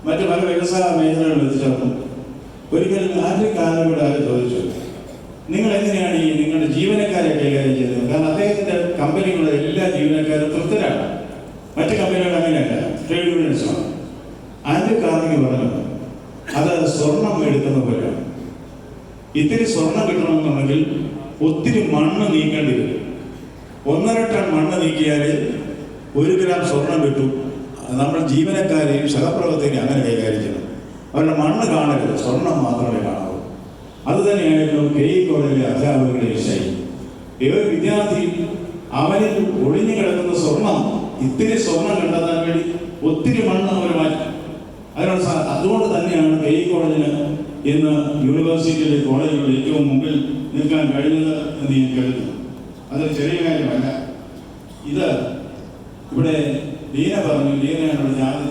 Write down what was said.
മറ്റ് പല വ്യവസായ മേഖലകളിൽ എത്തിച്ചേർന്നു. ഒരിക്കൽ ആദ്യ കാലവിടെ ചോദിച്ചു, നിങ്ങൾ എങ്ങനെയാണ് ഈ നിങ്ങളുടെ ജീവനക്കാരെ കൈകാര്യം ചെയ്യുന്നത്? കാരണം അദ്ദേഹത്തിൻ്റെ കമ്പനികളുടെ എല്ലാ ജീവനക്കാരും തൃപ്തരാണ്. മറ്റ് കമ്പനികൾ അങ്ങനെയല്ല, ട്രേഡ് യൂണിയൻസാണ്. ആദ്യ കാർമിക പറഞ്ഞു, അത് സ്വർണം എടുക്കുന്ന പോലെയാണ്. ഇത്തിരി സ്വർണം കിട്ടണമെന്നുണ്ടെങ്കിൽ ഒത്തിരി മണ്ണ് നീക്കേണ്ടി വരും. 1.5 ടൺ മണ്ണ് നീക്കിയാൽ 1 ഗ്രാം സ്വർണം കിട്ടും. നമ്മൾ ജീവനക്കാരെയും സഹപ്രവർത്തകരെയും അങ്ങനെ കൈകാര്യം ചെയ്യണം. അവരുടെ മണ്ണ് കാണരുത്, സ്വർണം മാത്രമേ കാണാവൂ. അതുതന്നെയായിരുന്നു KE കോളേജിലെ അധ്യാപകരുടെ ശൈലി. ഏതൊരു വിദ്യാർത്ഥി അവനിൽ ഒളിഞ്ഞു കിടക്കുന്ന സ്വർണം, ഇത്തിരി സ്വർണം കണ്ടെത്താൻ വേണ്ടി ഒത്തിരി മണ്ണ് അവർ മാറ്റി. അതുകൊണ്ട് തന്നെയാണ് KE കോളേജിന് ഇന്ന് യൂണിവേഴ്സിറ്റിയിലെ കോളേജുകളിൽ ഏറ്റവും മുമ്പിൽ നിൽക്കാൻ കഴിഞ്ഞത് എന്ന് ഞാൻ കരുതുന്നു. അതൊരു ചെറിയ കാര്യമല്ല. ഇത് ഇവിടെ ലീന പറഞ്ഞു, ലീനയാണ് ആദ്യത്തെ